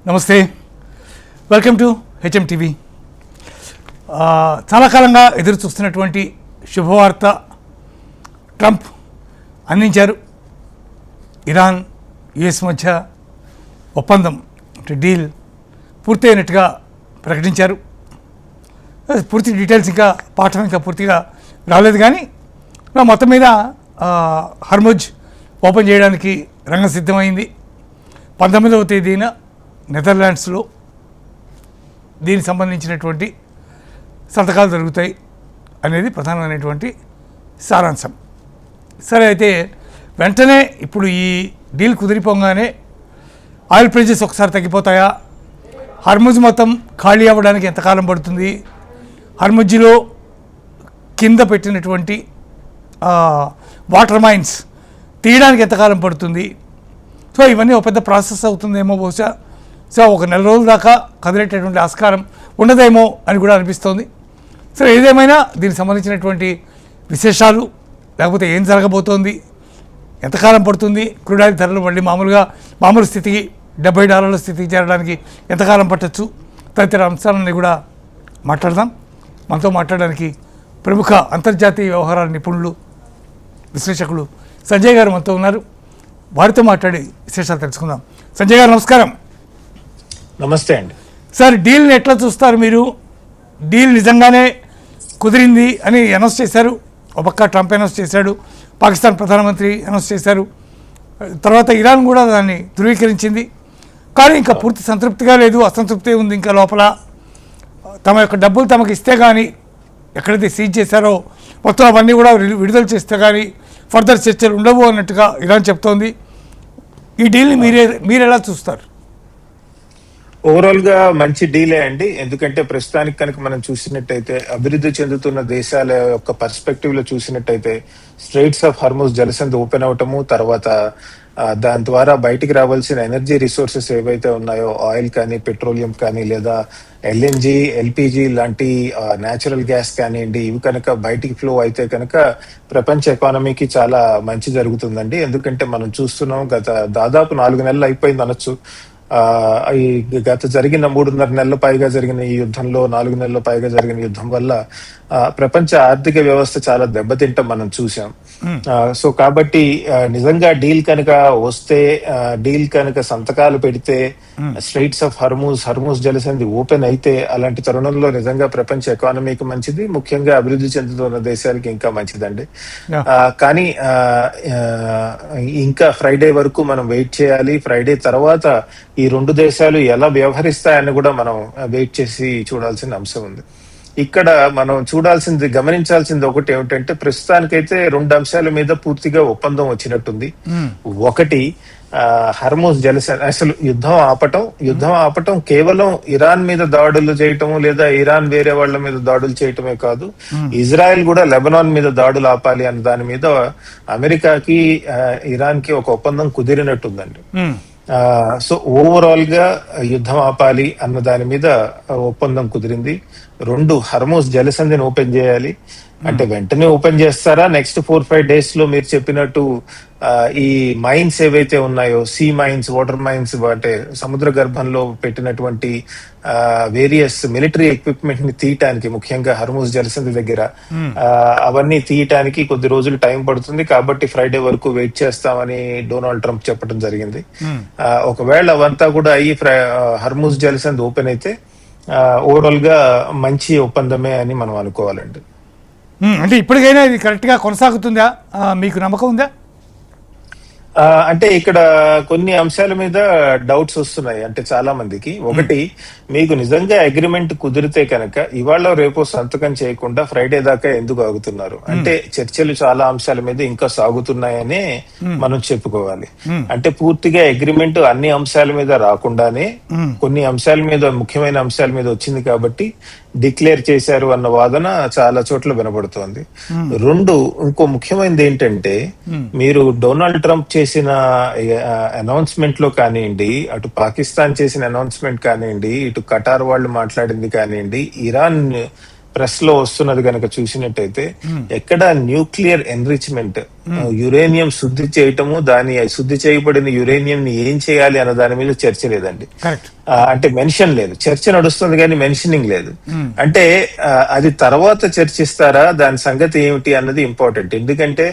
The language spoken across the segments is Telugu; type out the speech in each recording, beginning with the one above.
నమస్తే, వెల్కమ్ టు హెచ్ఎం టీవీ. చాలా కాలంగా ఎదురు చూస్తున్నటువంటి శుభవార్త ట్రంప్ అందించారు. ఇరాన్ యుఎస్ మధ్య ఒప్పందం డీల్ పూర్తయినట్టుగా ప్రకటించారు. పూర్తి డీటెయిల్స్ పాఠం పూర్తిగా రాలేదు, కానీ మొత్తం మీద హర్ముజ్ ఓపెన్ చేయడానికి రంగం సిద్ధమైంది. 19వ తేదీన నెదర్లాండ్స్లో దీనికి సంబంధించినటువంటి సంతకాలు జరుగుతాయి అనేది ప్రధానమైనటువంటి సారాంశం. సరే, అయితే వెంటనే ఇప్పుడు ఈ డీల్ కుదిరిపోగానే ఆయిల్ ప్రైజెస్ ఒకసారి తగ్గిపోతాయా? హర్ముజ్ మొత్తం ఖాళీ అవ్వడానికి ఎంతకాలం పడుతుంది? హర్ముజ్లో కింద పెట్టినటువంటి వాటర్ మైన్స్ తీయడానికి ఎంతకాలం పడుతుంది? సో ఇవన్నీ ఒక పెద్ద ప్రాసెస్ అవుతుందేమో బహుశా. సో ఒక నెల రోజుల దాకా కదిలేటటువంటి ఆస్కారం ఉండదేమో అని కూడా అనిపిస్తోంది. సో ఏదేమైనా దీనికి సంబంధించినటువంటి విశేషాలు, లేకపోతే ఏం జరగబోతోంది, ఎంతకాలం పడుతుంది, క్రూడ్ ఆయిల్ ధరలు మళ్ళీ మామూలు స్థితికి $70 స్థితికి చేరడానికి ఎంతకాలం పట్టచ్చు, తదితర అంశాలన్నీ కూడా మాట్లాడదాం. మనతో మాట్లాడడానికి ప్రముఖ అంతర్జాతీయ వ్యవహారాల నిపుణులు, విశ్లేషకులు సంజయ్ గారు మనతో ఉన్నారు. వారితో మాట్లాడి విశేషాలు తెలుసుకుందాం. సంజయ్ గారు నమస్కారం. నమస్తే అండి. సార్, డీల్ని ఎట్లా చూస్తారు మీరు? డీల్ నిజంగానే కుదిరింది అని అనౌన్స్ చేశారు. ఒక పక్క ట్రంప్ అనౌన్స్ చేశాడు, పాకిస్తాన్ ప్రధానమంత్రి అనౌన్స్ చేశారు, తర్వాత ఇరాన్ కూడా దాన్ని ధృవీకరించింది. కానీ ఇంకా పూర్తి సంతృప్తిగా లేదు, అసంతృప్తి ఉంది ఇంకా లోపల. తమ యొక్క డబ్బులు తమకు ఇస్తే కానీ, ఎక్కడైతే సీజ్ చేశారో మొత్తం అవన్నీ కూడా విడుదల చేస్తే కానీ ఫర్దర్ చర్చలు ఉండవు అన్నట్టుగా ఇరాన్ చెప్తోంది. ఈ డీల్ని మీరు ఎలా చూస్తారు? ఓవరాల్ గా మంచి డీలే అండి. ఎందుకంటే ప్రస్తుతానికి కనుక మనం చూసినట్టయితే, అభివృద్ధి చెందుతున్న దేశాల యొక్క పర్స్పెక్టివ్ లో చూసినట్టయితే, స్ట్రెయిట్స్ ఆఫ్ హార్ముజ్ జలసంధి ఓపెన్ అవటము, తర్వాత దాని ద్వారా బయటికి రావాల్సిన ఎనర్జీ రిసోర్సెస్ ఏవైతే ఉన్నాయో, ఆయిల్ కానీ, పెట్రోలియం కానీ, లేదా ఎల్ఎన్జి, ఎల్పిజి లాంటి న్యాచురల్ గ్యాస్ కానివ్వండి, ఇవి కనుక బయటికి ఫ్లో అయితే కనుక ప్రపంచ ఎకానమీకి చాలా మంచి జరుగుతుందండి. ఎందుకంటే మనం చూస్తున్నాం, దాదాపు 4 నెలలు అయిపోయింది అనొచ్చు. ఈ గత జరిగిన 3.5 నెలల పైగా జరిగిన ఈ యుద్ధంలో, 4 నెలల పైగా జరిగిన యుద్ధం వల్ల ప్రపంచ ఆర్థిక వ్యవస్థ చాలా దెబ్బతింటాం మనం చూసాం. సో కాబట్టి నిజంగా డీల్ కనుక వస్తే, డీల్ కనుక సంతకాలు పెడితే, స్ట్రెయిట్స్ ఆఫ్ హర్ముజ్ జలసంధి ఓపెన్ అయితే, అలాంటి తరుణంలో నిజంగా ప్రపంచ ఎకానమీకి మంచిది, ముఖ్యంగా అభివృద్ధి చెందుతున్న దేశాలకి ఇంకా మంచిదండి. కానీ ఇంకా ఫ్రైడే వరకు మనం వెయిట్ చేయాలి. ఫ్రైడే తర్వాత ఈ 2 దేశాలు ఎలా వ్యవహరిస్తాయని కూడా మనం వెయిట్ చేసి చూడాల్సిన అంశం ఉంది. ఇక్కడ మనం గమనించాల్సింది ఒకటి ఏమిటంటే, ప్రస్తుతానికైతే 2 అంశాల మీద పూర్తిగా ఒప్పందం వచ్చినట్టుంది. ఒకటి, హర్ముజ్ జలసంధి అసలు యుద్ధం ఆపటం కేవలం ఇరాన్ మీద దాడులు చేయటము, లేదా ఇరాన్ వేరే వాళ్ళ మీద దాడులు చేయటమే కాదు, ఇజ్రాయెల్ కూడా లెబనాన్ మీద దాడులు ఆపాలి అన్న దాని మీద అమెరికాకి, ఇరాన్ కి ఒక ఒప్పందం కుదిరినట్టుందండి. సో ఓవరాల్ గా యుద్ధం ఆపాలి అన్న దాని మీద ఒప్పందం కుదిరింది. 2, హర్ముజ్ జలసంధిని ఓపెన్ చేయాలి. అంటే వెంటనే ఓపెన్ చేస్తారా, నెక్స్ట్ 4-5 డేస్ లో మీరు చెప్పినట్టు ఈ మైన్స్ ఏవైతే ఉన్నాయో, సీ మైన్స్, వాటర్ మైన్స్, అంటే సముద్ర గర్భంలో పెట్టినటువంటి వేరియస్ మిలిటరీ ఎక్విప్మెంట్ ని తీయటానికి, ముఖ్యంగా హర్ముజ్ జలసంధి దగ్గర అవన్నీ తీయటానికి కొద్ది రోజులు టైం పడుతుంది. కాబట్టి ఫ్రైడే వరకు వెయిట్ చేస్తామని డొనాల్డ్ ట్రంప్ చెప్పడం జరిగింది. ఒకవేళ అవంతా కూడా అయ్యి హర్ముజ్ జలసంధి ఓపెన్ అయితే ఓవరాల్ గా మంచి ఒప్పందమే అని మనం అనుకోవాలండి. అంటే ఇప్పటికైనా ఇది కరెక్ట్ గా కొనసాగుతుందా? మీకు నమ్మకం ఉందా? అంటే ఇక్కడ కొన్ని అంశాల మీద డౌట్స్ వస్తున్నాయి. అంటే చాలా మందికి, ఒకటి, మీకు నిజంగా అగ్రిమెంట్ కుదిరితే కనుక ఇవాళ రేపు సంతకం చేయకుండా ఫ్రైడే దాకా ఎందుకు ఆగుతున్నారు? అంటే చర్చలు చాలా అంశాల మీద ఇంకా సాగుతున్నాయనే మనం చెప్పుకోవాలి. అంటే పూర్తిగా అగ్రిమెంట్ అన్ని అంశాల మీద రాకుండానే కొన్ని అంశాల మీద, ముఖ్యమైన అంశాల మీద వచ్చింది కాబట్టి డిక్లేర్ చేశారు అన్న వాదన చాలా చోట్ల వినబడుతోంది. 2, ఇంకో ముఖ్యమైనది ఏంటంటే, మీరు డొనాల్డ్ ట్రంప్ చేసిన అనౌన్స్మెంట్ లో కానివ్వండి, అటు పాకిస్తాన్ చేసిన అనౌన్స్మెంట్ కానివ్వండి, ఇటు ఖటార్ వాళ్ళు మాట్లాడింది కానివ్వండి, ఇరాన్ ప్రెస్ లో వస్తున్నది కనుక చూసినట్టయితే ఎక్కడ న్యూక్లియర్ ఎన్రిచ్మెంట్, యురేనియం శుద్ధి చేయటము, దాని శుద్ధి చేయబడిన యురేనియం ని ఏం చేయాలి అన్న దాని మీద చర్చ లేదండి. కరెక్ట్. అంటే మెన్షన్ లేదు, చర్చ నడుస్తుంది కానీ మెన్షనింగ్ లేదు. అంటే అది తర్వాత చర్చిస్తారా, దాని సంగతి ఏమిటి అన్నది ఇంపార్టెంట్. ఎందుకంటే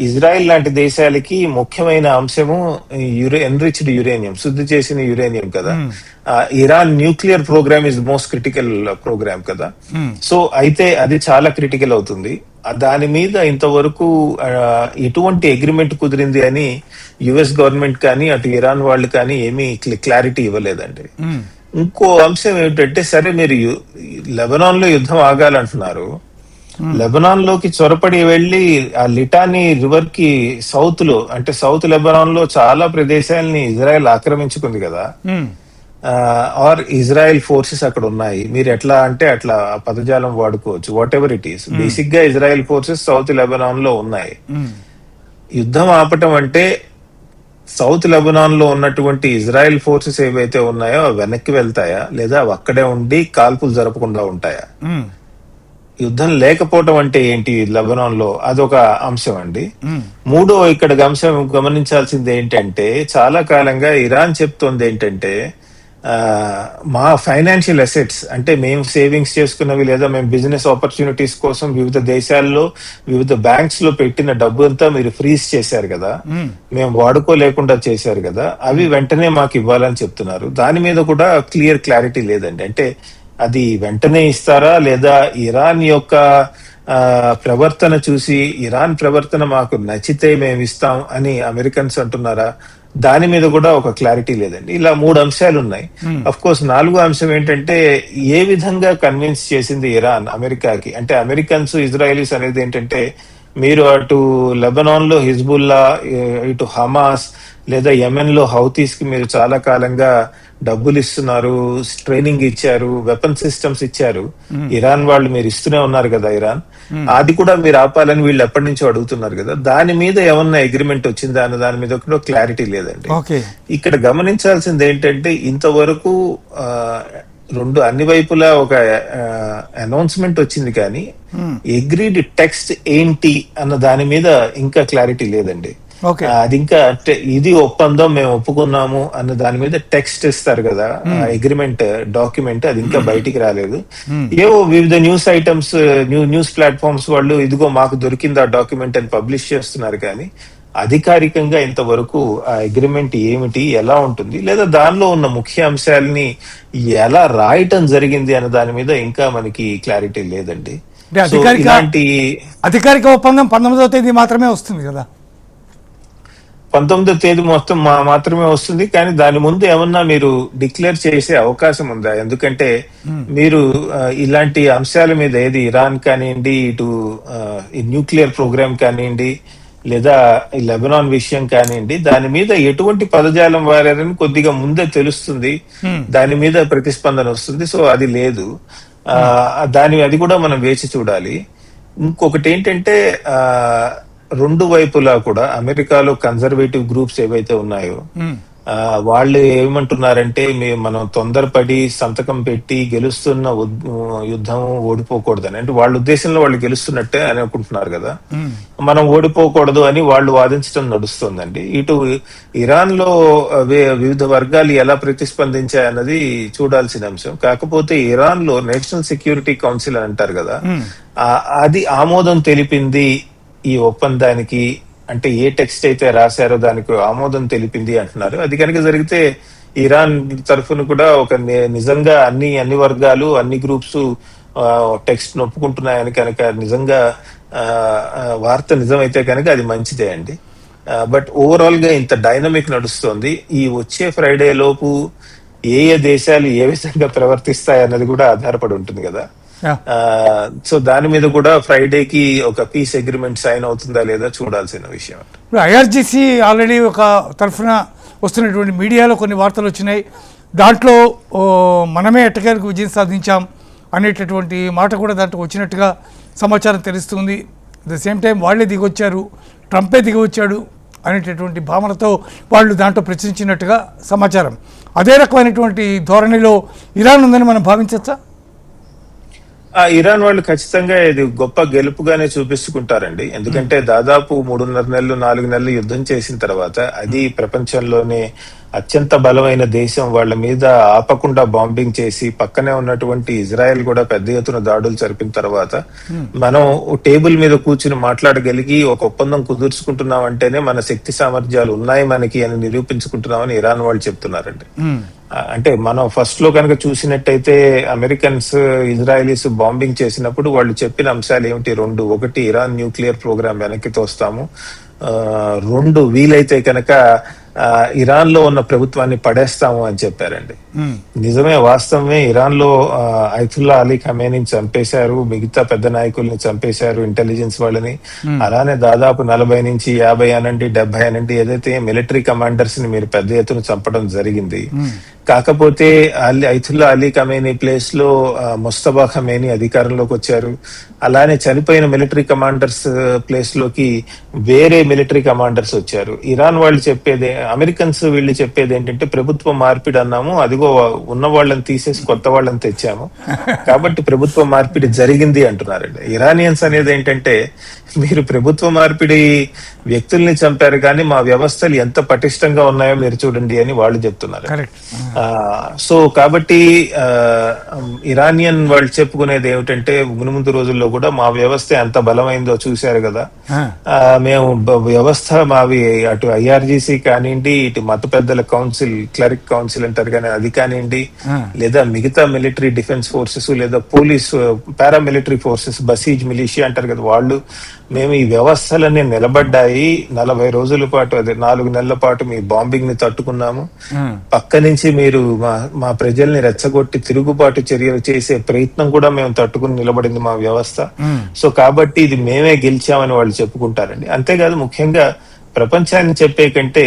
ఇజ్రాయెల్ లాంటి దేశాలకి ముఖ్యమైన అంశము ఎన్రిచ్డ్ యురేనియం, శుద్ధి చేసిన యురేనియం కదా. Iran nuclear program is most critical program కదా. సో అయితే అది చాలా క్రిటికల్ అవుతుంది. దాని మీద ఇంతవరకు ఎటువంటి అగ్రిమెంట్ కుదిరింది అని యుఎస్ గవర్నమెంట్ కానీ అటు ఇరాన్ వాళ్ళు కానీ ఏమీ క్లారిటీ ఇవ్వలేదండి. ఇంకో అంశం ఏమిటంటే, సరే మీరు లెబనాన్ లో యుద్ధం ఆగాలంటున్నారు, లెబనాన్ లోకి చొరపడి వెళ్లి ఆ లిటానీ రివర్ కి సౌత్ లో, అంటే సౌత్ లెబనాన్ లో చాలా ప్రదేశాలని ఇజ్రాయెల్ ఆక్రమించుకుంది కదా. ఆర్ ఇజ్రాయెల్ ఫోర్సెస్ అక్కడ ఉన్నాయి. మీరు ఎట్లా అంటే అట్లా పదజాలం వాడుకోవచ్చు, what ever it is. Basic గా ఇజ్రాయెల్ ఫోర్సెస్ సౌత్ లెబనాన్ లో ఉన్నాయి. యుద్ధం ఆపటం అంటే సౌత్ లెబనాన్ లో ఉన్నటువంటి ఇజ్రాయెల్ ఫోర్సెస్ ఏవైతే ఉన్నాయో అవి వెనక్కి వెళ్తాయా, లేదా అవి అక్కడే ఉండి కాల్పులు జరపకుండా ఉంటాయా? యుద్ధం లేకపోవటం అంటే ఏంటి లెబనాన్ లో, అదొక అంశం అండి. మూడో ఇక్కడ అంశం గమనించాల్సింది ఏంటంటే, చాలా కాలంగా ఇరాన్ చెప్తోంది ఏంటంటే, మా ఫైనాన్షియల్ అసెట్స్ అంటే మేము సేవింగ్స్ చేసుకున్నవి లేదా మేము బిజినెస్ ఆపర్చునిటీస్ కోసం వివిధ దేశాల్లో వివిధ బ్యాంక్స్ లో పెట్టిన డబ్బు అంతా మీరు ఫ్రీజ్ చేశారు కదా, మేము వాడుకోలేకుండా చేశారు కదా, అవి వెంటనే మాకు ఇవ్వాలని చెప్తున్నారు. దాని మీద కూడా క్లియర్ క్లారిటీ లేదండి. అంటే అది వెంటనే ఇస్తారా, లేదా ఇరాన్ యొక్క ప్రవర్తన చూసి ఇరాన్ ప్రవర్తన మాకు నచ్చితే మేము ఇస్తాం అని అమెరికన్స్ అంటున్నారా, దాని మీద కూడా ఒక క్లారిటీ లేదండి. ఇలా మూడు అంశాలు ఉన్నాయి. అఫ్ కోర్స్ నాలుగో అంశం ఏంటంటే, ఏ విధంగా కన్విన్స్ చేసింది ఇరాన్ అమెరికాకి, అంటే అమెరికన్స్ ఇజ్రాయలీస్ అనేది ఏంటంటే, మీరు అటు లెబనాన్ లో హిజ్బుల్లా, ఇటు హమాస్ లేదా యెమెన్ లో హౌతీస్ కి మీరు చాలా కాలంగా డబ్బులు ఇస్తున్నారు, ట్రైనింగ్ ఇచ్చారు, వెపన్ సిస్టమ్స్ ఇచ్చారు. ఇరాన్ వాళ్ళు మీరు ఇస్తూనే ఉన్నారు కదా ఇరాన్, అది కూడా మీరు ఆపాలని వీళ్ళు ఎప్పటి నుంచో అడుగుతున్నారు కదా. దాని మీద ఏమన్నా అగ్రిమెంట్ వచ్చిందా అన్న దాని మీద కూడా క్లారిటీ లేదండి. ఇక్కడ గమనించాల్సింది ఏంటంటే, ఇంతవరకు అన్ని వైపులా ఒక అనౌన్స్మెంట్ వచ్చింది కానీ అగ్రీడ్ టెక్స్ట్ ఏంటి అన్న దాని మీద ఇంకా క్లారిటీ లేదండి. అది ఇంకా ఇది ఒప్పందం మేము ఒప్పుకున్నాము అన్న దాని మీద టెక్స్ట్ ఇస్తారు కదా, అగ్రిమెంట్ డాక్యుమెంట్, అది ఇంకా బయటికి రాలేదు. ఏవో వివిధ న్యూస్ ఐటమ్స్, న్యూస్ ప్లాట్ఫామ్స్ వాళ్ళు ఇదిగో మాకు దొరికింది ఆ డాక్యుమెంట్ అని పబ్లిష్ చేస్తున్నారు కానీ అధికారికంగా ఇంతవరకు ఆ అగ్రిమెంట్ ఏమిటి, ఎలా ఉంటుంది, లేదా దానిలో ఉన్న ముఖ్య అంశాలని ఎలా రాయటం జరిగింది అన్న దాని మీద ఇంకా మనకి క్లారిటీ లేదండి. అధికారిక ఒప్పందం 19వ తేదీ మాత్రమే వస్తుంది కదా. 19వ తేదీ మొత్తం మాత్రమే వస్తుంది, కానీ దాని ముందు ఏమన్నా మీరు డిక్లేర్ చేసే అవకాశం ఉందా? ఎందుకంటే మీరు ఇలాంటి అంశాల మీద ఏది ఇరాన్ కానివ్వండి, ఇటు న్యూక్లియర్ ప్రోగ్రామ్ కానివ్వండి, లేదా ఈ లెబనాన్ విషయం కానివ్వండి, దాని మీద ఎటువంటి పదజాలం వాడారని కొద్దిగా ముందే తెలుస్తుంది, దాని మీద ప్రతిస్పందన వస్తుంది. సో అది లేదు, అది కూడా మనం వేచి చూడాలి. ఇంకొకటి ఏంటంటే, రెండు వైపులా కూడా అమెరికాలో కన్జర్వేటివ్ గ్రూప్స్ ఏవైతే ఉన్నాయో వాళ్ళు ఏమంటున్నారంటే, మనం తొందరపడి సంతకం పెట్టి గెలుస్తున్న యుద్ధం ఓడిపోకూడదని, అంటే వాళ్ళ ఉద్దేశంలో వాళ్ళు గెలుస్తున్నట్టే అని అనుకుంటున్నారు కదా, మనం ఓడిపోకూడదు అని వాళ్ళు వాదించడం నడుస్తుందండి. ఇటు ఇరాన్ లో వివిధ వర్గాలు ఎలా ప్రతిస్పందించాయన్నది చూడాల్సిన అంశం. కాకపోతే ఇరాన్ లో నేషనల్ సెక్యూరిటీ కౌన్సిల్ అని అంటారు కదా, అది ఆమోదం తెలిపింది ఈ ఒప్పందానికి. అంటే ఏ టెక్స్ట్ అయితే రాశారో దానికి ఆమోదం తెలిపింది అంటున్నారు. అది కనుక జరిగితే ఇరాన్ తరఫున కూడా ఒక నిజంగా అన్ని వర్గాలు, అన్ని గ్రూప్స్ టెక్స్ట్ ఒప్పుకుంటున్నాయని కనుక నిజంగా వార్త నిజమైతే కనుక అది మంచిదే అండి. బట్ ఓవరాల్ గా ఇంత డైనమిక్ నడుస్తోంది. ఈ వచ్చే ఫ్రైడే లోపు ఏ దేశాలు ఏ విధంగా ప్రవర్తిస్తాయి అన్నది కూడా ఆధారపడి ఉంటుంది కదా. సో దాని మీద కూడా ఫ్రైడేకి ఒక పీస్ అగ్రిమెంట్ సైన్ అవుతుందా లేదా చూడాల్సిన విషయం. ఐఆర్జీసీ ఆల్రెడీ ఒక తరఫున వస్తున్నటువంటి మీడియాలో కొన్ని వార్తలు వచ్చినాయి. దాంట్లో మనమే ఎట్టకేలకు విజయం సాధించాం అనేటటువంటి మాట కూడా దాంట్లో వచ్చినట్టుగా సమాచారం తెలుస్తుంది. అట్ ద సేమ్ టైం వాళ్ళే దిగొచ్చారు, ట్రంపే దిగొచ్చాడు అనేటటువంటి భావనతో వాళ్ళు దాంట్లో ప్రశ్నించినట్టుగా సమాచారం. అదే రకమైనటువంటి ధోరణిలో ఇరాన్ ఉందని మనం భావించవచ్చా? ఇరాన్ వాళ్ళు ఖచ్చితంగా ఇది గొప్ప గెలుపుగానే చూపిస్తుంటారండి. ఎందుకంటే దాదాపు 3.5 నెలలు 4 నెలలు యుద్ధం చేసిన తర్వాత అది ప్రపంచంలోనే అత్యంత బలమైన దేశం వాళ్ళ మీద ఆపకుండా బాంబింగ్ చేసి పక్కనే ఉన్నటువంటి ఇజ్రాయెల్ కూడా పెద్ద ఎత్తున దాడులు జరిపిన తర్వాత మనం టేబుల్ మీద కూర్చుని మాట్లాడగలిగి ఒక ఒప్పందం కుదుర్చుకుంటున్నాం అంటేనే మన శక్తి సామర్థ్యాలు ఉన్నాయి మనకి అని నిరూపించుకుంటున్నామని ఇరాన్ వాళ్ళు చెప్తున్నారండి. అంటే మనం ఫస్ట్ లో కనుక చూసినట్టయితే అమెరికన్స్ ఇజ్రాయలీస్ బాంబింగ్ చేసినప్పుడు వాళ్ళు చెప్పిన అంశాలు ఏమిటి? ఒకటి ఇరాన్ న్యూక్లియర్ ప్రోగ్రామ్ వెనక్కి తోస్తాము, 2 వీలైతే కనుక ఇరాన్ లో ఉన్న ప్రభుత్వాన్ని పడేస్తాము అని చెప్పారండి. నిజమే, వాస్తవమే. ఇరాన్ లో ఐతుల్లా అలీ ఖమేనీని చంపేశారు, మిగతా పెద్ద నాయకుల్ని చంపేశారు, ఇంటెలిజెన్స్ వాళ్ళని. అలానే దాదాపు 40 నుంచి 50 అనండి 70 అనండి ఏదైతే మిలిటరీ కమాండర్స్ ని మీరు పెద్ద ఎత్తున చంపడం జరిగింది. కాకపోతే ఐతుల్లా అలీ ఖమేనీ ప్లేస్ లో ముస్తఫా ఖమేనీ అధికారంలోకి వచ్చారు. అలానే చనిపోయిన మిలిటరీ కమాండర్స్ ప్లేస్ లోకి వేరే మిలిటరీ కమాండర్స్ వచ్చారు. ఇరాన్ వాళ్ళు చెప్పేది, అమెరికన్స్ వీళ్ళు చెప్పేది ఏంటంటే ప్రభుత్వ మార్పిడి అన్నాము, అదిగో ఉన్న వాళ్ళని తీసేసి కొత్త వాళ్ళని తెచ్చాము, కాబట్టి ప్రభుత్వ మార్పిడి జరిగింది అంటున్నారండి. ఇరానియన్స్ అనేది ఏంటంటే మీరు ప్రభుత్వ మార్పిడి వ్యక్తుల్ని చంపారు కానీ మా వ్యవస్థలు ఎంత పటిష్టంగా ఉన్నాయో మీరు చూడండి అని వాళ్ళు చెప్తున్నారు. సో కాబట్టి ఇరానియన్ వాళ్ళు చెప్పుకునేది ఏమిటంటే మునుముందు రోజుల్లో కూడా మా వ్యవస్థ ఎంత బలమైందో చూశారు కదా, మేము వ్యవస్థ మావి అటు ఐఆర్జీసీ కానివ్వండి, ఇటు మత పెద్దల కౌన్సిల్, క్లరిక్ కౌన్సిల్ అంటారు కానీ అది కానివ్వండి, లేదా మిగతా మిలిటరీ డిఫెన్స్ ఫోర్సెస్ లేదా పోలీస్ పారామిలిటరీ ఫోర్సెస్, బసీజ్ మిలిషియా అంటారు కదా వాళ్ళు, మేము ఈ వ్యవస్థలన్నీ నిలబడ్డాయి. 40 రోజుల పాటు, అదే 4 నెలల పాటు మీ బాంబింగ్ ని తట్టుకున్నాము. పక్క నుంచి మీరు మా ప్రజల్ని రెచ్చగొట్టి తిరుగుబాటు చర్యలు చేసే ప్రయత్నం కూడా మేము తట్టుకుని నిలబడింది మా వ్యవస్థ. సో కాబట్టి ఇది మేమే గెలిచామని వాళ్ళు చెప్పుకుంటారండి. అంతేకాదు, ముఖ్యంగా ప్రపంచాన్ని చెప్పే కంటే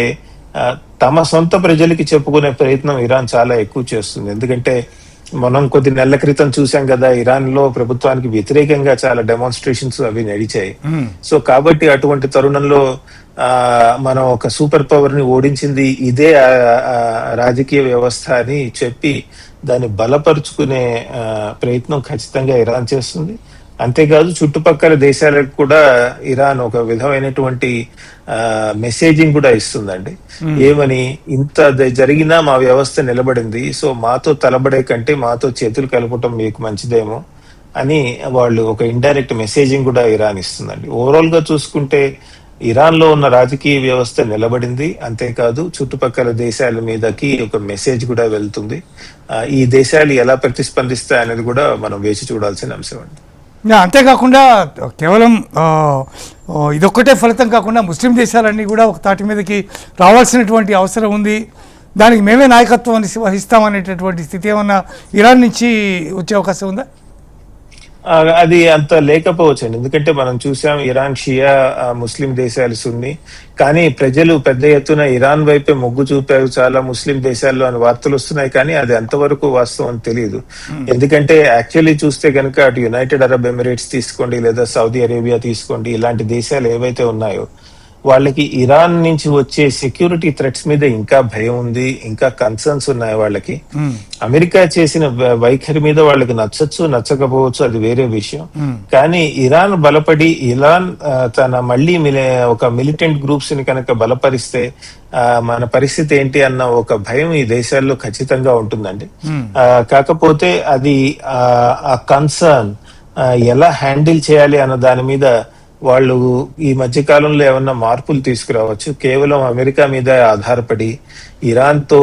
తమ సొంత ప్రజలకి చెప్పుకునే ప్రయత్నం ఇరాన్ చాలా ఎక్కువ చేస్తుంది. ఎందుకంటే మనం కొద్ది నెలల క్రితం చూసాం కదా, ఇరాన్ లో ప్రభుత్వానికి వ్యతిరేకంగా చాలా డెమాన్స్ట్రేషన్స్ అవి నడిచాయి. సో కాబట్టి అటువంటి తరుణంలో మనం ఒక సూపర్ పవర్ ని ఓడించింది ఇదే రాజకీయ వ్యవస్థ అని చెప్పి దాన్ని బలపరుచుకునే ప్రయత్నం ఖచ్చితంగా ఇరాన్ చేస్తుంది. అంతేకాదు చుట్టుపక్కల దేశాలకు కూడా ఇరాన్ ఒక విధమైనటువంటి మెసేజింగ్ కూడా ఇస్తుందండి. ఏమని, ఇంత జరిగినా మా వ్యవస్థ నిలబడింది, సో మాతో తలబడే కంటే మాతో చేతులు కలపటం మీకు మంచిదేమో అని వాళ్ళు ఒక ఇండైరెక్ట్ మెసేజింగ్ కూడా ఇరాన్ ఇస్తుందండి. ఓవరాల్ గా చూసుకుంటే ఇరాన్ లో ఉన్న రాజకీయ వ్యవస్థ నిలబడింది, అంతేకాదు చుట్టుపక్కల దేశాల మీదకి ఒక మెసేజ్ కూడా వెళ్తుంది. ఈ దేశాలు ఎలా ప్రతిస్పందిస్తాయి అనేది కూడా మనం వేచి చూడాల్సిన అంశం అండి. అంతేకాకుండా కేవలం ఇదొక్కటే ఫలితం కాకుండా ముస్లిం దేశాలన్నీ కూడా ఒక తాటి మీదకి రావాల్సినటువంటి అవసరం ఉంది, దానికి మేమే నాయకత్వం వహిస్తామనేటటువంటి స్థితి ఏమన్నా ఇరాన్ నుంచి వచ్చే అవకాశం ఉందా? అది అంత లేకపోవచ్చండి. ఎందుకంటే మనం చూసాం ఇరాన్ షియా, ముస్లిం దేశాలు సున్ని, కానీ ప్రజలు పెద్ద ఎత్తున ఇరాన్ వైపే మొగ్గు చూపారు చాలా ముస్లిం దేశాల్లో అని వార్తలు వస్తున్నాయి. కానీ అది ఎంతవరకు వాస్తవం అని తెలియదు. ఎందుకంటే యాక్చువల్లీ చూస్తే కనుక అటు యునైటెడ్ అరబ్ ఎమిరేట్స్ తీసుకోండి, లేదా సౌదీ అరేబియా తీసుకోండి, ఇలాంటి దేశాలు ఏవైతే ఉన్నాయో వాళ్ళకి ఇరాన్ నుంచి వచ్చే సెక్యూరిటీ థ్రెట్స్ మీద ఇంకా భయం ఉంది, ఇంకా కన్సర్న్స్ ఉన్నాయి వాళ్ళకి. అమెరికా చేసిన వైఖరి మీద వాళ్ళకి నచ్చచ్చు నచ్చకపోవచ్చు, అది వేరే విషయం. కానీ ఇరాన్ బలపడి తన మళ్ళీ ఒక మిలిటెంట్ గ్రూప్స్ ని కనుక బలపరిస్తే మన పరిస్థితి ఏంటి అన్న ఒక భయం ఈ దేశాల్లో ఖచ్చితంగా ఉంటుందండి. కాకపోతే అది ఆ కన్సర్న్ ఎలా హ్యాండిల్ చేయాలి అన్న దాని మీద వాళ్ళు ఈ మధ్య కాలంలో ఏమన్నా మార్పులు తీసుకురావచ్చు. కేవలం అమెరికా మీద ఆధారపడి ఇరాన్ తో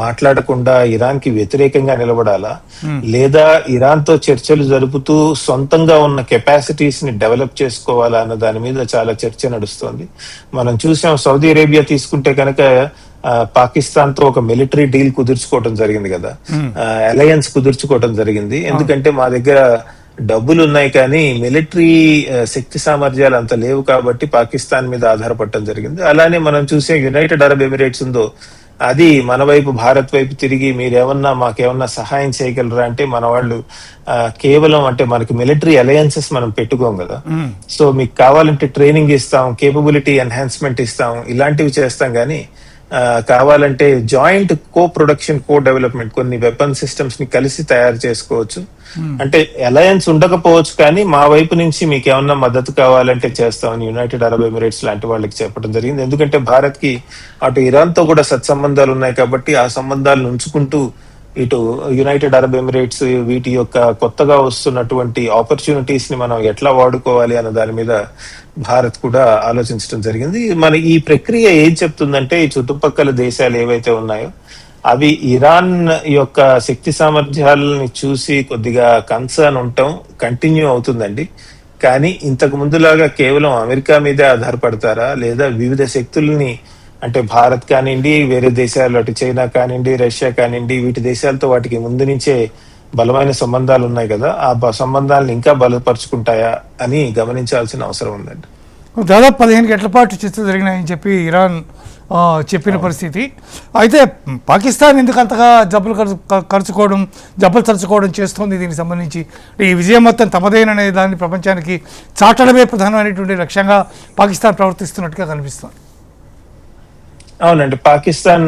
మాట్లాడకుండా ఇరాన్ కి వ్యతిరేకంగా నిలబడాలా, లేదా ఇరాన్ తో చర్చలు జరుపుతూ సొంతంగా ఉన్న కెపాసిటీస్ ని డెవలప్ చేసుకోవాలా అన్న దాని మీద చాలా చర్చ నడుస్తోంది. మనం చూసాం, సౌదీ అరేబియా తీసుకుంటే కనుక పాకిస్తాన్ తో ఒక మిలిటరీ డీల్ కుదుర్చుకోవడం జరిగింది కదా, అలయన్స్ కుదుర్చుకోవడం జరిగింది. ఎందుకంటే మా దగ్గర డబ్బులు ఉన్నాయి కానీ మిలిటరీ శక్తి సామర్థ్యాలు అంత లేవు కాబట్టి పాకిస్తాన్ మీద ఆధారపడటం జరిగింది. అలానే మనం చూసే యునైటెడ్ అరబ్ ఎమిరేట్స్ ఉందో అది మన వైపు, భారత్ వైపు తిరిగి మాకేమన్నా సహాయం చేయగలరా అంటే మన వాళ్ళు కేవలం అంటే మనకి మిలిటరీ అలయన్సెస్ మనం పెట్టుకోం కదా, సో మీకు కావాలంటే ట్రైనింగ్ ఇస్తాం, కేపబిలిటీ ఎన్హాన్స్మెంట్ ఇస్తాం, ఇలాంటివి చేస్తాం. కానీ కావాలంటే జాయింట్ కో ప్రొడక్షన్ కో డెవలప్మెంట్ కొన్ని వెపన్ సిస్టమ్స్ ని కలిసి తయారు చేసుకోవచ్చు. అంటే అలయన్స్ ఉండకపోవచ్చు కానీ మా వైపు నుంచి మీకు ఏమన్నా మద్దతు కావాలంటే చేస్తామని యునైటెడ్ అరబ్ ఎమిరేట్స్ లాంటి వాళ్ళకి చెప్పడం జరిగింది. ఎందుకంటే భారత్ కి అటు ఇరాన్ తో కూడా సత్సంబంధాలు ఉన్నాయి కాబట్టి ఆ సంబంధాలను ఉంచుకుంటూ ఇటు యునైటెడ్ అరబ్ ఎమిరేట్స్ వీటి యొక్క కొత్తగా వస్తున్నటువంటి ఆపర్చునిటీస్ ని మనం ఎట్లా వాడుకోవాలి అన్న దాని మీద భారత్ కూడా ఆలోచించడం జరిగింది. మన ఈ ప్రక్రియ ఏం చెప్తుందంటే ఈ చుట్టుపక్కల దేశాలు ఏవైతే ఉన్నాయో అవి ఇరాన్ యొక్క శక్తి సామర్థ్యాలని చూసి కొద్దిగా కన్సర్న్ ఉండటం కంటిన్యూ అవుతుందండి. కానీ ఇంతకు ముందులాగా కేవలం అమెరికా మీదే ఆధారపడతారా లేదా వివిధ శక్తుల్ని అంటే భారత్ కానివ్వండి, వేరే దేశాలు అటు చైనా కానివ్వండి, రష్యా కానివ్వండి, వీటి దేశాలతో వాటికి ముందు నుంచే బలమైన సంబంధాలు ఉన్నాయి కదా, ఆ సంబంధాలను ఇంకా బలపరుచుకుంటాయా అని గమనించాల్సిన అవసరం ఉందండి. దాదాపు 15 గంటల పాటు చర్చలు జరిగినాయని చెప్పి ఇరాన్ చెప్పిన పరిస్థితి. అయితే పాకిస్తాన్ ఎందుకు అంతగా జబ్బులు తరచుకోవడం చేస్తుంది దీనికి సంబంధించి ఈ విజయం మొత్తం తమదేననే దాన్ని ప్రపంచానికి చాటడమే ప్రధానమైనటువంటి లక్ష్యంగా పాకిస్తాన్ ప్రవర్తిస్తున్నట్టుగా కనిపిస్తుంది. అవునండి, పాకిస్తాన్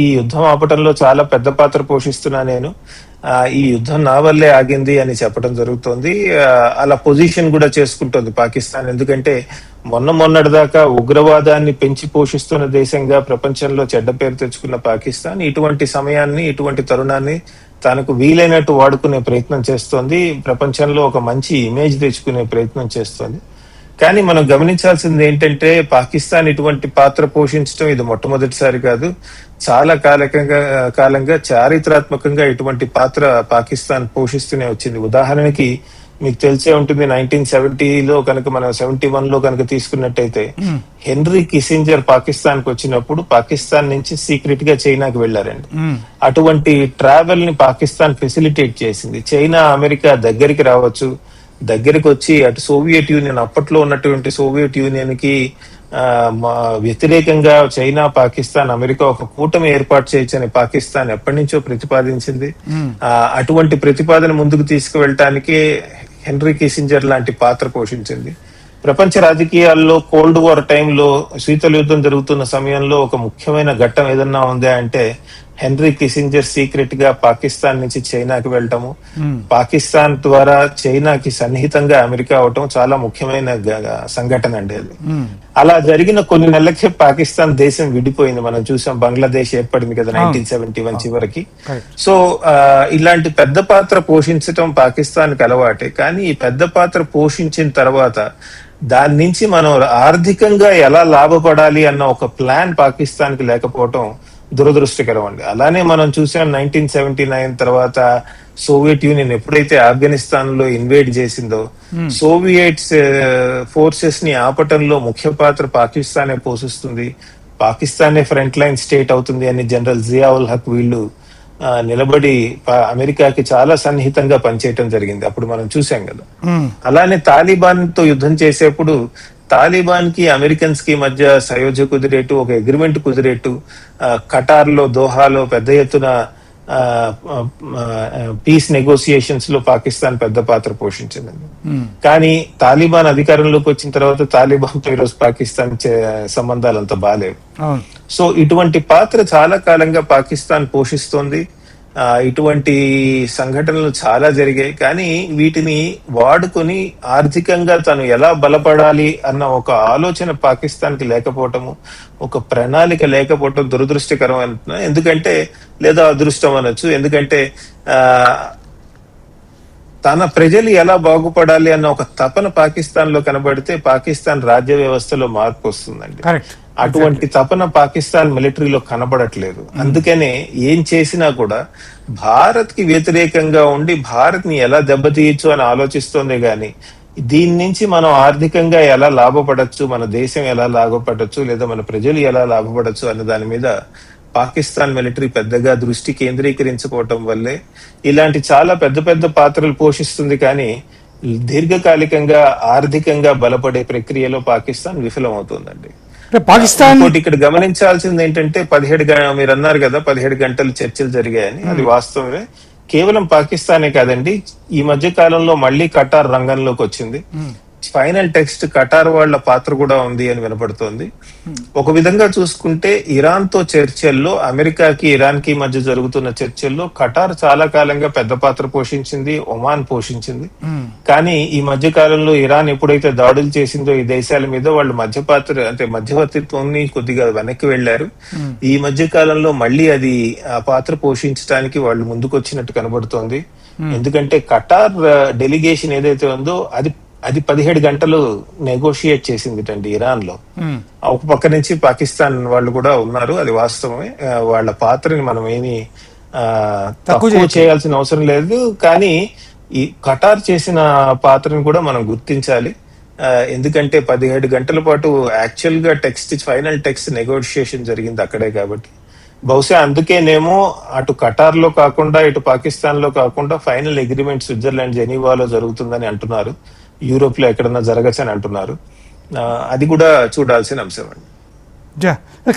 ఈ యుద్ధం ఆపటంలో చాలా పెద్ద పాత్ర పోషిస్తున్నా నేను ఈ యుద్ధం నా వల్లే ఆగింది అని చెప్పడం జరుగుతోంది. అలా పొజిషన్ కూడా చేసుకుంటోంది పాకిస్తాన్. ఎందుకంటే మొన్నటిదాకా ఉగ్రవాదాన్ని పెంచి పోషిస్తున్న దేశంగా ప్రపంచంలో చెడ్డ పేరు తెచ్చుకున్న పాకిస్తాన్ ఇటువంటి సమయాన్ని ఇటువంటి తరుణాన్ని తనకు వీలైనట్టు వాడుకునే ప్రయత్నం చేస్తోంది. ప్రపంచంలో ఒక మంచి ఇమేజ్ తెచ్చుకునే ప్రయత్నం చేస్తోంది. కానీ మనం గమనించాల్సింది ఏంటంటే పాకిస్తాన్ ఇటువంటి పాత్ర పోషించడం ఇది మొట్టమొదటిసారి కాదు. చాలా కాలంగా చారిత్రాత్మకంగా ఇటువంటి పాత్ర పాకిస్తాన్ పోషిస్తూనే వచ్చింది. ఉదాహరణకి మీకు తెలిసే ఉంటుంది 1970లో కనుక మనం 71లో కనుక తీసుకున్నట్టయితే హెన్రీ కిసింజర్ పాకిస్తాన్ కు వచ్చినప్పుడు పాకిస్తాన్ నుంచి సీక్రెట్ గా చైనాకి వెళ్లారండి. అటువంటి ట్రావెల్ ని పాకిస్తాన్ ఫెసిలిటేట్ చేసింది. చైనా అమెరికా దగ్గరికి వచ్చి అటు సోవియట్ యూనియన్ అప్పట్లో ఉన్నటువంటి సోవియట్ యూనియన్ కి వ్యతిరేకంగా చైనా, పాకిస్తాన్, అమెరికా ఒక కూటమి ఏర్పాటు చేయొచ్చని పాకిస్తాన్ ఎప్పటి నుంచో ప్రతిపాదించింది. అటువంటి ప్రతిపాదన ముందుకు తీసుకువెళ్ళటానికి హెన్రీ కిసింజర్ లాంటి పాత్ర పోషించింది. ప్రపంచ రాజకీయాల్లో కోల్డ్ వార్ టైంలో శీతల యుద్ధం జరుగుతున్న సమయంలో ఒక ముఖ్యమైన ఘట్టం ఏదన్నా ఉందా అంటే హెన్రీ కిసింజర్ సీక్రెట్ గా పాకిస్తాన్ నుంచి చైనాకి వెళ్ళటము, పాకిస్తాన్ ద్వారా చైనాకి సన్నిహితంగా అమెరికా అవటం చాలా ముఖ్యమైన సంఘటన అండి అది. అలా జరిగిన కొన్ని నెలలకే పాకిస్తాన్ దేశం విడిపోయింది. మనం చూసాం, బంగ్లాదేశ్ ఏర్పడింది కదా 1971 చివరికి. సో ఇలాంటి పెద్ద పాత్ర పోషించటం పాకిస్తాన్ కి అలవాటే. కానీ ఈ పెద్ద పాత్ర పోషించిన తర్వాత దాని నుంచి మనం ఆర్థికంగా ఎలా లాభపడాలి అన్న ఒక ప్లాన్ పాకిస్తాన్ కి లేకపోవటం దురదృష్టకరం అండి. అలానే మనం చూసాం 1979 తర్వాత సోవియట్ యూనియన్ ఎప్పుడైతే ఆఫ్ఘనిస్తాన్ లో ఇన్వేడ్ చేసిందో సోవియట్స్ ఫోర్సెస్ ని ఆపటంలో ముఖ్య పాత్ర పాకిస్తానే పోషిస్తుంది. పాకిస్తానే ఫ్రంట్ లైన్ స్టేట్ అవుతుంది అని జనరల్ జియావుల్ హక్ వీళ్ళు నిలబడి అమెరికాకి చాలా సన్నిహితంగా పనిచేయటం జరిగింది. అప్పుడు మనం చూసాం కదా. అలానే తాలిబాన్ తో యుద్ధం చేసేప్పుడు తాలిబాన్ కి అమెరికన్స్ కి మధ్య సయోధ్య కుదిరేటు, ఒక అగ్రిమెంట్ కుదిరేటు, ఖటార్ లో దోహాలో పెద్ద ఎత్తున పీస్ నెగోసియేషన్స్ లో పాకిస్తాన్ పెద్ద పాత్ర పోషించిందండి. కానీ తాలిబాన్ అధికారంలోకి వచ్చిన తర్వాత తాలిబాన్ తో ఈరోజు పాకిస్తాన్ సంబంధాలు అంత బాలేవు. సో ఇటువంటి పాత్ర చాలా కాలంగా పాకిస్తాన్ పోషిస్తోంది. ఇటువంటి సంఘటనలు చాలా జరిగాయి. కానీ వీటిని వాడుకొని ఆర్థికంగా తను ఎలా బలపడాలి అన్న ఒక ఆలోచన పాకిస్తాన్ కి లేకపోవటము, ఒక ప్రణాళిక లేకపోవటం దురదృష్టకరం అంటున్నా. ఎందుకంటే లేదా అదృష్టం అనొచ్చు. ఎందుకంటే తన ప్రజలు ఎలా బాగుపడాలి అన్న ఒక తపన పాకిస్తాన్ లో కనబడితే పాకిస్తాన్ రాజ్య వ్యవస్థలో మార్పు వస్తుందండి. అటువంటి తపన పాకిస్తాన్ మిలిటరీలో కనబడట్లేదు. అందుకనే ఏం చేసినా కూడా భారత్ కి వ్యతిరేకంగా ఉండి భారత్ ని ఎలా దెబ్బతీయచ్చు అని ఆలోచిస్తోంది. గాని దీని నుంచి మనం ఆర్థికంగా ఎలా లాభపడచ్చు, మన దేశం ఎలా లాభపడచ్చు, లేదా మన ప్రజలు ఎలా లాభపడచ్చు అన్న దాని మీద పాకిస్తాన్ మిలిటరీ పెద్దగా దృష్టి కేంద్రీకరించుకోవటం వల్లే ఇలాంటి చాలా పెద్ద పెద్ద పాత్రలు పోషిస్తుంది. కానీ దీర్ఘకాలికంగా ఆర్థికంగా బలపడే ప్రక్రియలో పాకిస్తాన్ విఫలమవుతుందండి. పాకిస్తాన్ ఇక్కడ గమనించాల్సింది ఏంటంటే మీరు అన్నారు కదా 17 గంటలు చర్చలు జరిగాయని. అది వాస్తవమే. కేవలం పాకిస్తానే కాదండి, ఈ మధ్య కాలంలో మళ్ళీ ఖటార్ రంగంలోకి వచ్చింది. ఫైనల్ టెక్స్ట్ ఖటార్ వాళ్ళ పాత్ర కూడా ఉంది అని వినపడుతోంది. ఒక విధంగా చూసుకుంటే ఇరాన్ తో చర్చల్లో, అమెరికాకి ఇరాన్ కి మధ్య జరుగుతున్న చర్చల్లో ఖటార్ చాలా కాలంగా పెద్ద పాత్ర పోషించింది, ఒమాన్ పోషించింది. కానీ ఈ మధ్య కాలంలో ఇరాన్ ఎప్పుడైతే దాడులు చేసిందో ఈ దేశాల మీద, వాళ్ళు మధ్యవర్తిత్వాన్ని కొద్దిగా వెనక్కి వెళ్లారు. ఈ మధ్య కాలంలో మళ్ళీ అది ఆ పాత్ర పోషించడానికి వాళ్ళు ముందుకొచ్చినట్టు కనబడుతోంది. ఎందుకంటే ఖటార్ డెలిగేషన్ ఏదైతే ఉందో అది 17 గంటలు నెగోషియేట్ చేసింది అండి ఇరాన్ లో. ఒక పక్క నుంచి పాకిస్తాన్ వాళ్ళు కూడా ఉన్నారు, అది వాస్తవమే. వాళ్ళ పాత్రని మనం ఏమి తక్కువ చేయాల్సిన అవసరం లేదు. కానీ ఈ ఖటార్ చేసిన పాత్రని కూడా మనం గుర్తించాలి. ఎందుకంటే 17 గంటల పాటు యాక్చువల్ గా ఫైనల్ టెక్స్ట్ నెగోషియేషన్ జరిగింది అక్కడే. కాబట్టి బహుశా అందుకేనేమో అటు ఖటార్ లో కాకుండా ఇటు పాకిస్తాన్ లో కాకుండా ఫైనల్ అగ్రిమెంట్ స్విట్జర్లాండ్ జెనీవాలో జరుగుతుందని అంటున్నారు. యూరోప్ లో ఎక్కడన్నా జరగచ్చని అంటున్నారు. అది కూడా చూడాల్సిన అంశం అండి.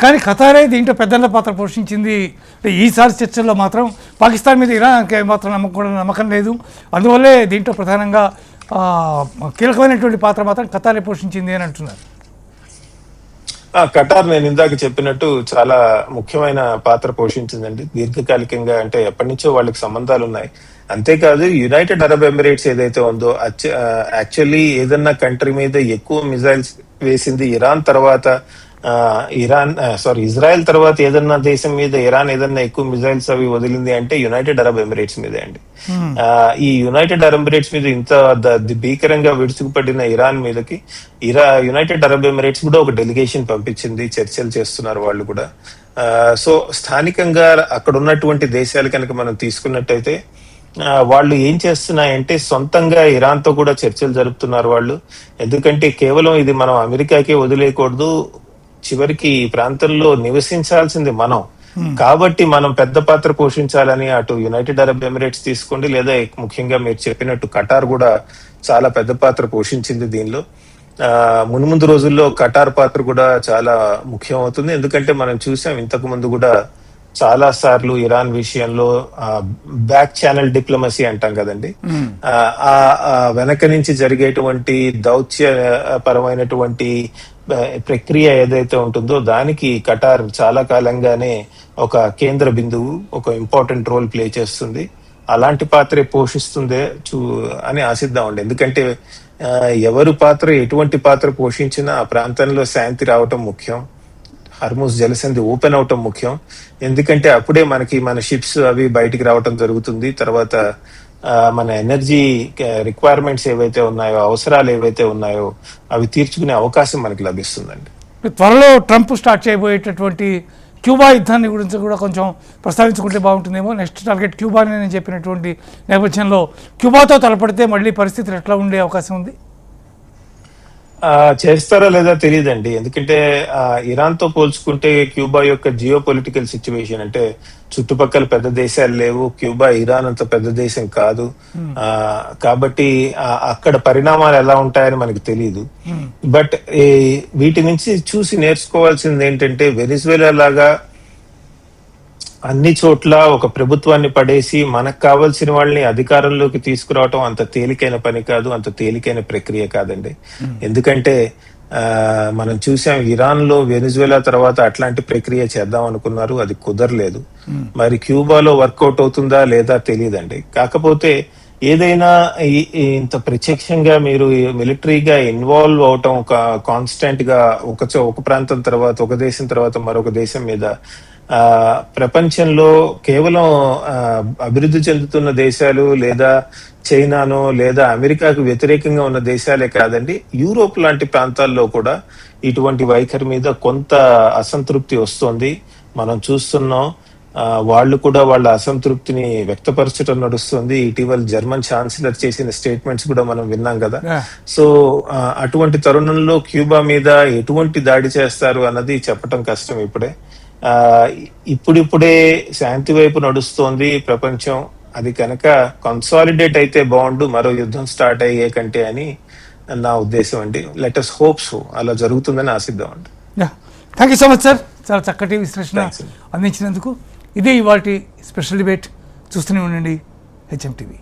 కానీ ఖతారే దీంట్లో పెద్దన్న పాత్ర పోషించింది. ఈసారి చర్చల్లో మాత్రం పాకిస్తాన్ మీద ఇరాన్కి మాత్రం నమ్మకం లేదు. అందువల్లే దీంట్లో ప్రధానంగా కీలకమైనటువంటి పాత్ర మాత్రం ఖతారే పోషించింది అని అంటున్నారు. ఖటార్ నేను ఇందాక చెప్పినట్టు చాలా ముఖ్యమైన పాత్ర పోషించిందండి దీర్ఘకాలికంగా. అంటే ఎప్పటి నుంచో వాళ్ళకి సంబంధాలు ఉన్నాయి. అంతేకాదు యునైటెడ్ అరబ్ ఎమిరేట్స్ ఏదైతే ఉందో యాక్చువల్లీ ఏదన్నా కంట్రీ మీద ఎక్కువ మిజైల్స్ వేసింది ఇరాన్ తర్వాత, ఇజ్రాయెల్ తర్వాత ఏదన్నా దేశం మీద ఇరాన్ ఏదన్నా ఎక్కువ మిజైల్స్ అవి వదిలింది అంటే యునైటెడ్ అరబ్ ఎమిరేట్స్ మీదే అండి. ఈ యునైటెడ్ అరబ్ ఎమిరేట్స్ మీద ఇంత భీకరంగా విడుచుకుపడిన ఇరాన్ మీదకి యునైటెడ్ అరబ్ ఎమిరేట్స్ కూడా ఒక డెలిగేషన్ పంపించింది, చర్చలు చేస్తున్నారు వాళ్ళు కూడా. సో స్థానికంగా అక్కడ ఉన్నటువంటి దేశాలు కనుక మనం తీసుకున్నట్టయితే వాళ్ళు ఏం చేస్తున్నాయంటే సొంతంగా ఇరాన్ తో కూడా చర్చలు జరుపుతున్నారు వాళ్ళు. ఎందుకంటే కేవలం ఇది మనం అమెరికాకే వదిలేయకూడదు, చివరికి ఈ ప్రాంతంలో నివసించాల్సింది మనం కాబట్టి మనం పెద్ద పాత్ర పోషించాలని అటు యునైటెడ్ అరబ్ ఎమిరేట్స్ తీసుకోండి, లేదా ముఖ్యంగా మీరు చెప్పినట్టు ఖటార్ కూడా చాలా పెద్ద పాత్ర పోషించింది దీనిలో. మున్ముందు రోజుల్లో ఖటార్ పాత్ర కూడా చాలా ముఖ్యం అవుతుంది. ఎందుకంటే మనం చూసాం ఇంతకు ముందు కూడా చాలా సార్లు ఇరాన్ విషయంలో బ్యాక్ ఛానల్ డిప్లొమసీ అంటాం కదండి, ఆ వెనక నుంచి జరిగేటువంటి దౌత్యపరమైనటువంటి ప్రక్రియ ఏదైతే ఉంటుందో దానికి ఖటార్ చాలా కాలంగానే ఒక కేంద్ర బిందువు, ఒక ఇంపార్టెంట్ రోల్ ప్లే చేస్తుంది. అలాంటి పాత్రే పోషిస్తుందే అని ఆశిద్దామండి. ఎందుకంటే ఎవరు పాత్ర ఎటువంటి పాత్ర పోషించినా ఆ ప్రాంతంలో శాంతి రావటం ముఖ్యం, హర్ముజ్ జలసంధి ఓపెన్ అవటం ముఖ్యం. ఎందుకంటే అప్పుడే మన షిప్స్ అవి బయటికి రావటం జరుగుతుంది. తర్వాత మన ఎనర్జీ రిక్వైర్మెంట్స్ ఏవైతే ఉన్నాయో, అవసరాలు ఏవైతే ఉన్నాయో అవి తీర్చుకునే అవకాశం మనకి లభిస్తుందండి. త్వరలో ట్రంప్ స్టార్ట్ చేయబోయేటటువంటి క్యూబా యుద్ధాన్ని గురించి కూడా కొంచెం ప్రస్తావించుకుంటే బాగుంటుందేమో. నెక్స్ట్ టార్గెట్ క్యూబా అని నేను చెప్పినటువంటి నేపథ్యంలో క్యూబాతో తలపడితే మళ్ళీ పరిస్థితులు ఎట్లా ఉండే అవకాశం ఉంది? చేస్తారో లేదా తెలియదండి. ఎందుకంటే ఇరాన్ తో పోల్చుకుంటే క్యూబా యొక్క జియో పొలిటికల్ సిచ్యువేషన్, అంటే చుట్టుపక్కల పెద్ద దేశాలు లేవు, క్యూబా ఇరాన్ అంత పెద్ద దేశం కాదు. కాబట్టి అక్కడ పరిణామాలు ఎలా ఉంటాయని మనకు తెలియదు. బట్ వీటి నుంచి చూసి నేర్చుకోవాల్సింది ఏంటంటే వెనిజువేలా లాగా అన్ని చోట్ల ఒక ప్రభుత్వాన్ని పడేసి మనకు కావాల్సిన వాళ్ళని అధికారంలోకి తీసుకురావటం అంత తేలికైన పని కాదు, అంత తేలికైన ప్రక్రియ కాదండి. ఎందుకంటే మనం చూసాం ఇరాన్ లో వెనిజువేలా తర్వాత అట్లాంటి ప్రక్రియ చేద్దాం అనుకున్నారు, అది కుదరలేదు. మరి క్యూబాలో వర్కౌట్ అవుతుందా లేదా తెలియదండి. కాకపోతే ఏదైనా ఇంత ప్రత్యక్షంగా మీరు మిలిటరీగా ఇన్వాల్వ్ అవటం, ఒక కాన్స్టెంట్ గా ఒక ప్రాంతం తర్వాత ఒక దేశం తర్వాత మరొక దేశం మీద, ప్రపంచంలో కేవలం అభివృద్ధి చెందుతున్న దేశాలు లేదా చైనానో లేదా అమెరికాకు వ్యతిరేకంగా ఉన్న దేశాలే కాదండి, యూరోప్ లాంటి ప్రాంతాల్లో కూడా ఇటువంటి వైఖరి మీద కొంత అసంతృప్తి వస్తోంది. మనం చూస్తున్నాం. వాళ్ళు కూడా వాళ్ళ అసంతృప్తిని వ్యక్తపరచడం నడుస్తుంది. ఇటీవల జర్మన్ ఛాన్సలర్ చేసిన స్టేట్మెంట్స్ కూడా మనం విన్నాం కదా. సో అటువంటి తరుణంలో క్యూబా మీద ఎటువంటి దాడి చేస్తారు అన్నది చెప్పటం కష్టం ఇప్పుడే. ఇప్పుడిప్పుడే శాంతి వైపు నడుస్తోంది ప్రపంచం. అది కనుక కన్సాలిడేట్ అయితే బాగుండు మరో యుద్ధం స్టార్ట్ అయ్యే కంటే అని నా ఉద్దేశం అండి. లెట్ us hope so, అలా జరుగుతుందని ఆశిద్దాం అండి. Thank you so much sir, చాలా చక్కటి విశ్లేషణ అందించినందుకు. ఇదే ఇవాల్టి స్పెషల్ డిబేట్. చూస్తూనే ఉండండి HM TV.